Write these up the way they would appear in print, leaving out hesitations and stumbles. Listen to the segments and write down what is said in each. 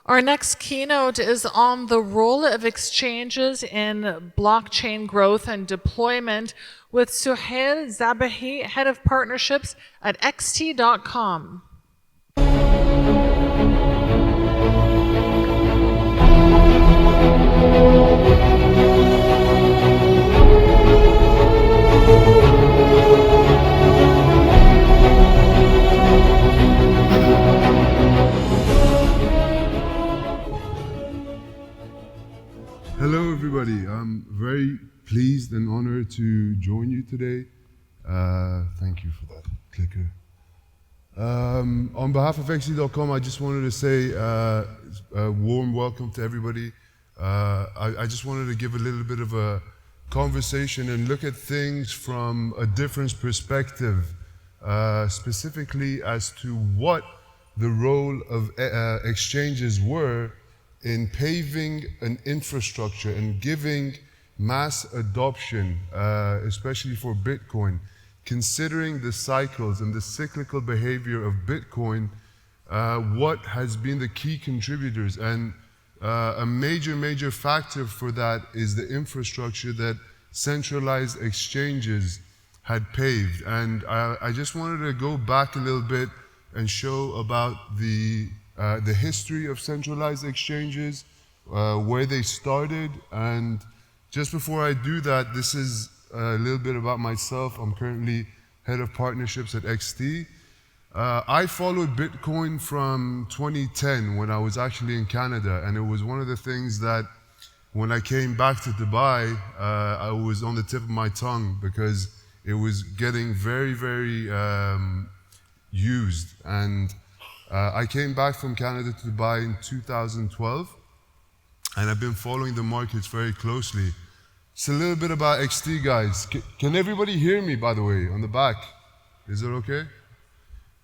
Our next keynote is on the role of exchanges in blockchain growth and deployment with Soheil Zabihi, Head of Partnerships at xt.com. Hello everybody, I'm very pleased and honored to join you today. Thank you for that clicker. On behalf of xt.com, I just wanted to say a warm welcome to everybody. I just wanted to give a little bit of a conversation and look at things from a different perspective, specifically as to what the role of exchanges were in paving an infrastructure and giving mass adoption, especially for Bitcoin. Considering the cycles and the cyclical behavior of Bitcoin, what has been the key contributors? And a major factor for that is the infrastructure that centralized exchanges had paved. And I just wanted to go back a little bit and show about the history of centralized exchanges, where they started. And just before I do that, this is a little bit about myself. I'm currently Head of Partnerships at XT. I followed Bitcoin from 2010 when I was actually in Canada, and it was one of the things that when I came back to Dubai, I was on the tip of my tongue because it was getting very used. And I came back from Canada to Dubai in 2012, and I've been following the markets very closely. It's a little bit about XT, guys. Can everybody hear me, by the way, on the back? Is it okay?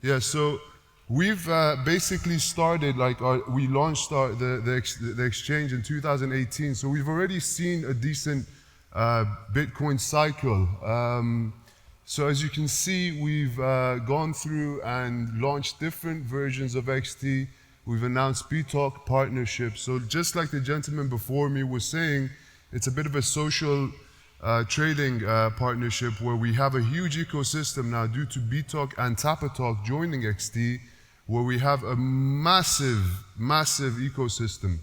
Yeah, so we've basically started, we launched the exchange in 2018, so we've already seen a decent Bitcoin cycle. So as you can see, we've gone through and launched different versions of XT. We've announced BTalk partnerships. So just like the gentleman before me was saying, it's a bit of a social trading partnership where we have a huge ecosystem now due to BTalk and Tapatalk joining XT, where we have a massive ecosystem.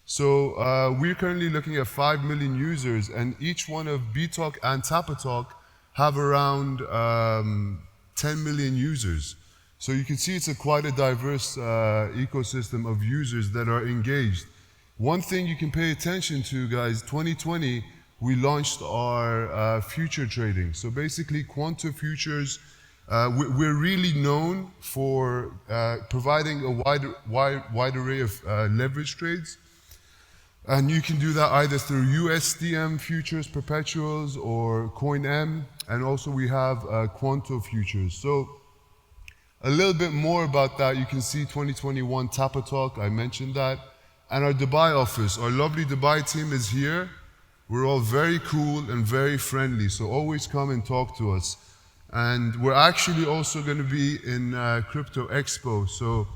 So we're currently looking at 5 million users, and each one of BTalk and Tapatalk have around 10 million users. So you can see it's quite a diverse ecosystem of users that are engaged. One thing you can pay attention to, guys, 2020, we launched our future trading. So basically, quantum futures, we're really known for providing a wide array of leverage trades. And you can do that either through USDM futures, perpetuals, or CoinM, and also we have Quanto futures. So a little bit more about that, you can see 2021 Tapatalk, I mentioned that. And our Dubai office, our lovely Dubai team is here. We're all very cool and very friendly, so always come and talk to us. And we're actually also going to be in Crypto Expo, so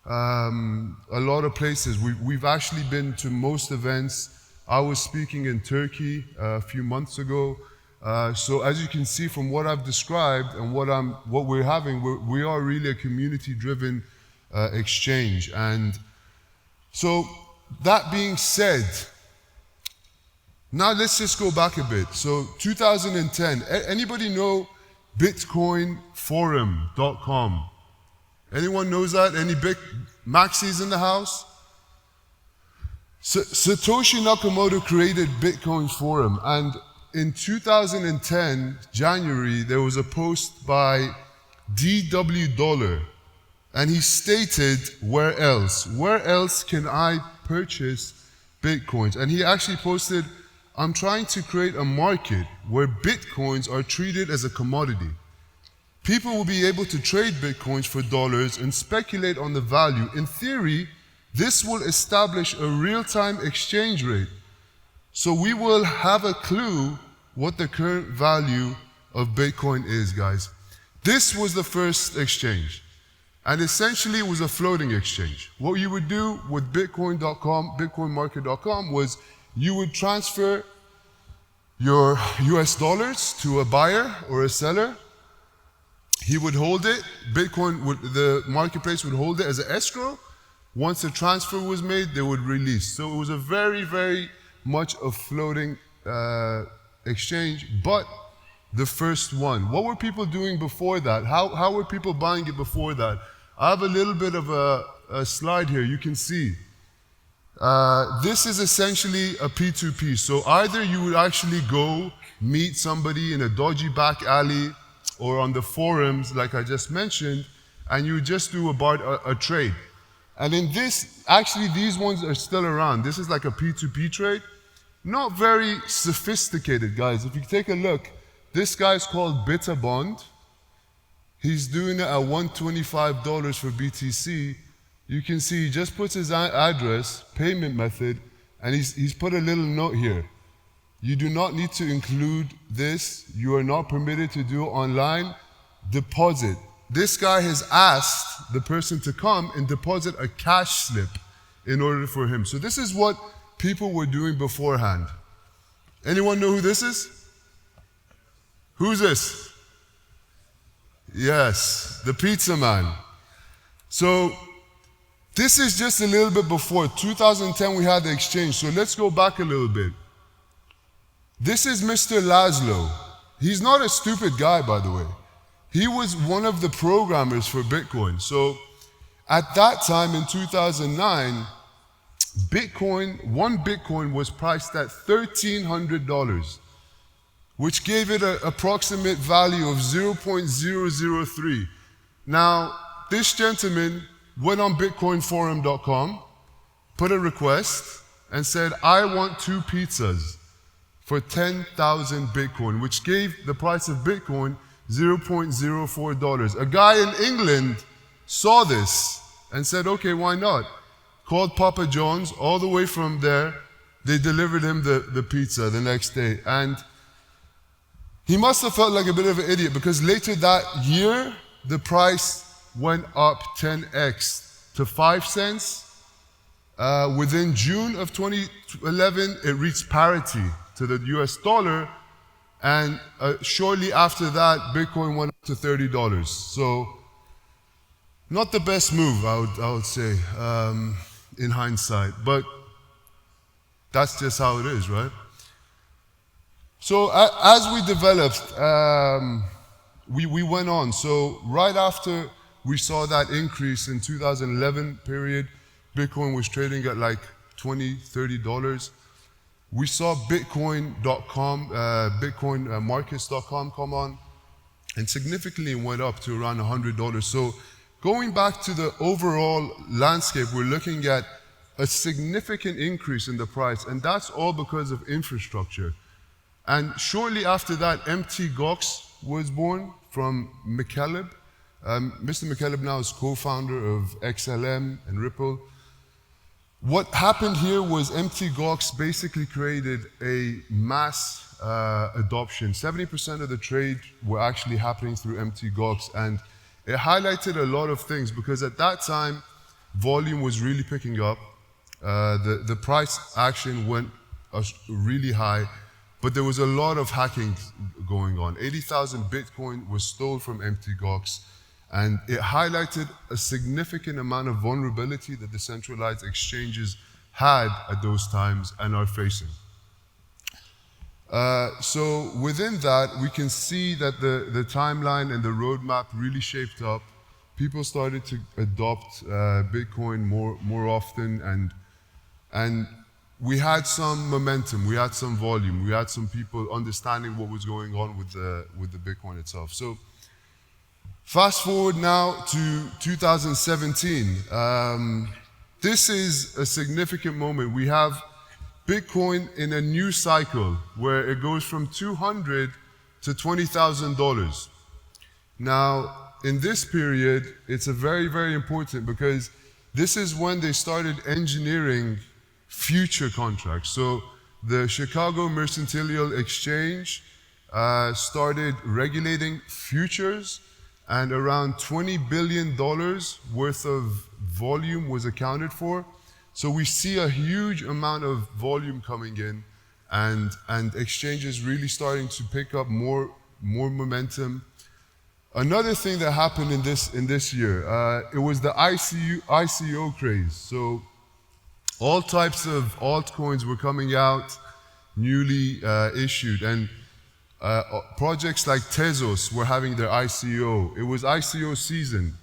a lot of places. We've actually been to most events. I was speaking in Turkey a few months ago. So as you can see from what I've described and what we're having, we are really a community-driven exchange. And so that being said, now let's just go back a bit. So 2010, anybody know bitcoinforum.com? Anyone knows that? Any big maxis in the house? Satoshi Nakamoto created Bitcoin Forum, and in 2010, January, there was a post by DW Dollar, and he stated, where else can I purchase Bitcoins? And he actually posted, I'm trying to create a market where Bitcoins are treated as a commodity. People will be able to trade Bitcoins for dollars and speculate on the value. In theory, this will establish a real-time exchange rate. So we will have a clue what the current value of Bitcoin is, guys. This was the first exchange. And essentially, it was a floating exchange. What you would do with Bitcoin.com, BitcoinMarket.com, was you would transfer your US dollars to a buyer or a seller. He would hold it. The marketplace would hold it as an escrow. Once the transfer was made, they would release. So it was a very, very much a floating exchange, but the first one. What were people doing before that? How were people buying it before that? I have a little bit of a slide here. You can see. This is essentially a P2P. So either you would actually go meet somebody in a dodgy back alley or on the forums, like I just mentioned, and you would just do a trade. And in this, actually these ones are still around. This is like a P2P trade. Not very sophisticated, guys. If you take a look, this guy's called Bitabond. He's doing it at $125 for BTC. You can see he just puts his address, payment method, and he's put a little note here. You do not need to include this. You are not permitted to do online. Deposit. This guy has asked the person to come and deposit a cash slip in order for him. So this is what people were doing beforehand. Anyone know who this is? Who's this? Yes, the pizza man. So this is just a little bit before. 2010 we had the exchange. So let's go back a little bit. This is Mr. Laszlo. He's not a stupid guy, by the way. He was one of the programmers for Bitcoin. So at that time in 2009, one Bitcoin was priced at $1,300, which gave it an approximate value of 0.003. Now, this gentleman went on bitcoinforum.com, put a request, and said, I want 2 pizzas for 10,000 Bitcoin, which gave the price of Bitcoin $0.04. A guy in England saw this and said, okay, why not? Called Papa John's all the way from there. They delivered him the pizza the next day. And he must have felt like a bit of an idiot because later that year, the price went up 10x to 5 cents. Within June of 2011, it reached parity to the US dollar. And shortly after that, Bitcoin went up to $30. So not the best move, I would say, in hindsight. But that's just how it is, right? So as we developed, we went on. So right after we saw that increase in 2011 period, Bitcoin was trading at like $20, $30. We saw Bitcoin.com, BitcoinMarkets.com come on, and significantly went up to around $100. So going back to the overall landscape, we're looking at a significant increase in the price, and that's all because of infrastructure. And shortly after that, MT Gox was born from McCaleb. Mr. McCaleb now is co-founder of XLM and Ripple. What happened here was MT Gox basically created a mass adoption. 70% of the trade were actually happening through MT Gox, and it highlighted a lot of things because at that time, volume was really picking up. The price action went really high, but there was a lot of hacking going on. 80,000 Bitcoin was stolen from MT Gox. And it highlighted a significant amount of vulnerability that the centralized exchanges had at those times and are facing. So within that, we can see that the timeline and the roadmap really shaped up. People started to adopt Bitcoin more often, and we had some momentum, we had some volume, we had some people understanding what was going on with the Bitcoin itself. So fast forward now to 2017. This is a significant moment. We have Bitcoin in a new cycle where it goes from $200 to $20,000. Now, in this period, it's a very, very important because this is when they started engineering future contracts. So the Chicago Mercantile Exchange started regulating futures. and around $20 billion worth of volume was accounted for. So we see a huge amount of volume coming in, and exchanges really starting to pick up more momentum. Another thing that happened in this year, it was the ICO craze. So all types of altcoins were coming out, newly issued, and projects like Tezos were having their ICO. It was ICO season.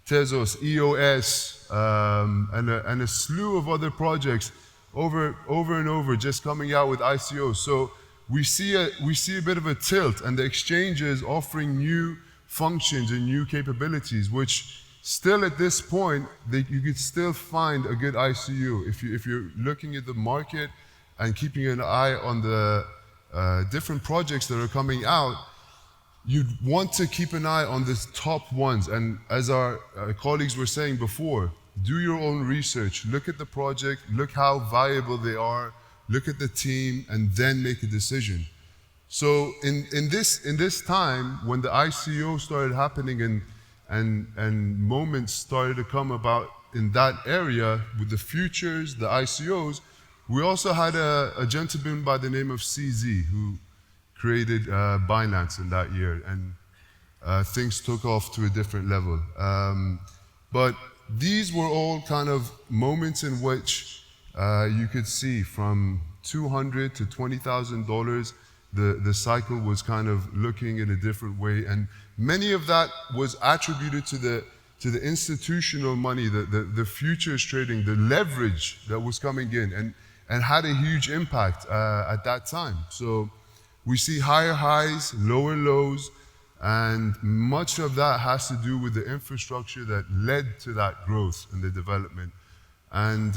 Tezos, EOS, and a slew of other projects over and over just coming out with ICOs. So we see a bit of a tilt, and the exchanges offering new functions and new capabilities, which still at this point, you could still find a good ICO. If you're looking at the market and keeping an eye on the different projects that are coming out, you'd want to keep an eye on the top ones. And as our colleagues were saying before, do your own research, look at the project, look how viable they are, look at the team, and then make a decision. So in this time, when the ICO started happening and moments started to come about in that area with the futures, the ICOs, we also had a gentleman by the name of CZ who created Binance in that year, and things took off to a different level. But these were all kind of moments in which you could see from $200 to $20,000, the cycle was kind of looking in a different way, and many of that was attributed to the institutional money, the futures trading, the leverage that was coming in, and had a huge impact at that time. So we see higher highs, lower lows, and much of that has to do with the infrastructure that led to that growth and the development. And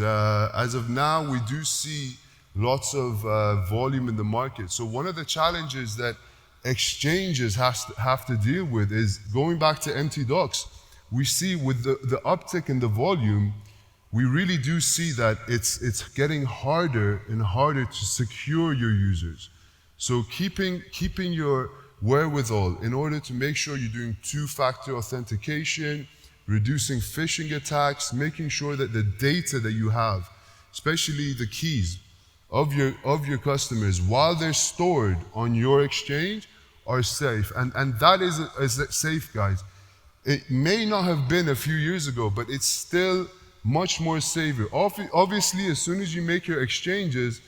as of now, we do see lots of volume in the market. So one of the challenges that exchanges have to deal with is going back to empty docs. We see with the uptick in the volume, we really do see that it's getting harder and harder to secure your users. So keeping your wherewithal in order to make sure you're doing two-factor authentication, reducing phishing attacks, making sure that the data that you have, especially the keys of your customers, while they're stored on your exchange, are safe. And that is safe, guys. It may not have been a few years ago, but it's still much more safer. Obviously, as soon as you make your exchanges,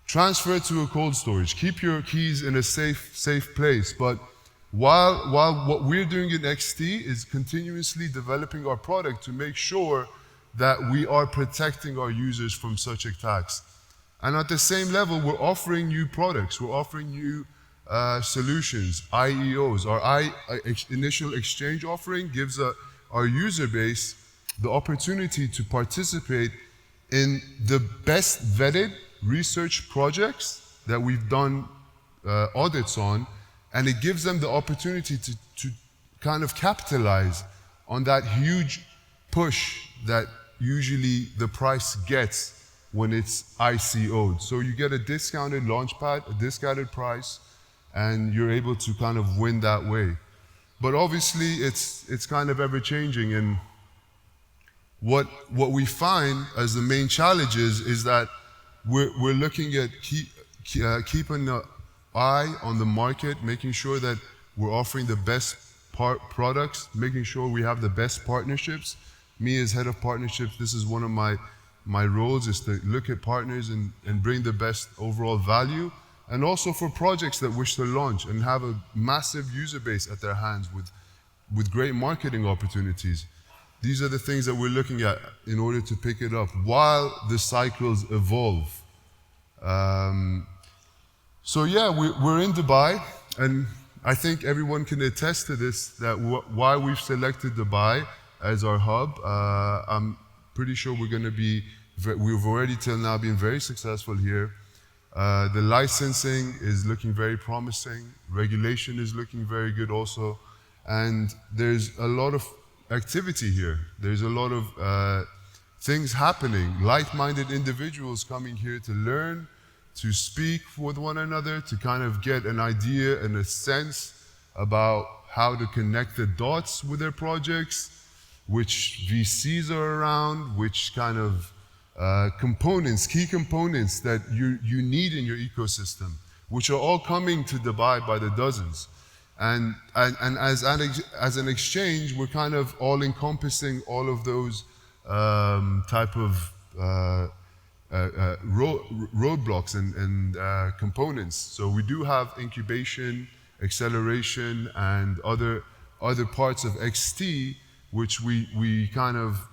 transfer it to a cold storage. Keep your keys in a safe place. But while what we're doing in XT is continuously developing our product to make sure that we are protecting our users from such attacks. And at the same level, we're offering new products. We're offering new solutions, IEOs. Our initial exchange offering gives our user base the opportunity to participate in the best vetted research projects that we've done audits on, and it gives them the opportunity to kind of capitalize on that huge push that usually the price gets when it's ICO'd. So you get a discounted launchpad, a discounted price, and you're able to kind of win that way. But obviously it's kind of ever changing, and what we find as the main challenges is that we're looking at keeping an eye on the market, making sure that we're offering the best products, making sure we have the best partnerships. Me as head of partnerships, this is one of my roles, is to look at partners and bring the best overall value, and also for projects that wish to launch and have a massive user base at their hands with great marketing opportunities. These are the things that we're looking at in order to pick it up while the cycles evolve. So yeah, we're in Dubai, and I think everyone can attest to this, that why we've selected Dubai as our hub. I'm pretty sure we've already till now been very successful here. The licensing is looking very promising. Regulation is looking very good also. And there's a lot of activity here. There's a lot of things happening. Like-minded individuals coming here to learn, to speak with one another, to kind of get an idea and a sense about how to connect the dots with their projects, which VCs are around, which kind of components, key components that you need in your ecosystem, which are all coming to Dubai by the dozens. And as an exchange, we're kind of all encompassing all of those type of roadblocks and components. So we do have incubation, acceleration, and other parts of XT, which we kind of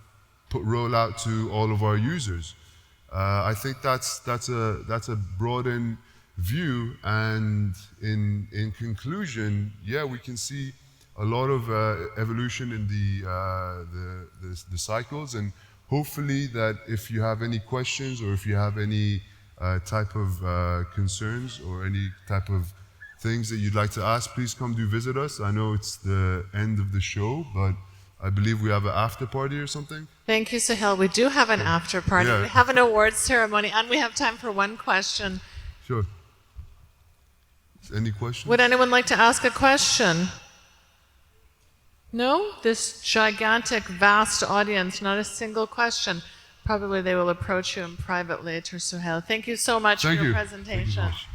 roll out to all of our users. I think that's a broadened view, and in conclusion, yeah, we can see a lot of evolution in the cycles, and hopefully that if you have any questions or if you have any type of concerns or any type of things that you'd like to ask, please come do visit us. I know it's the end of the show, but I believe we have an after party or something. Thank you, Soheil. We do have an after party. Yeah. We have an awards ceremony, and we have time for one question. Sure. Any questions? Would anyone like to ask a question? No? This gigantic, vast audience, not a single question. Probably they will approach you in private later, Soheil. Thank you so much for your presentation. Thank you so much.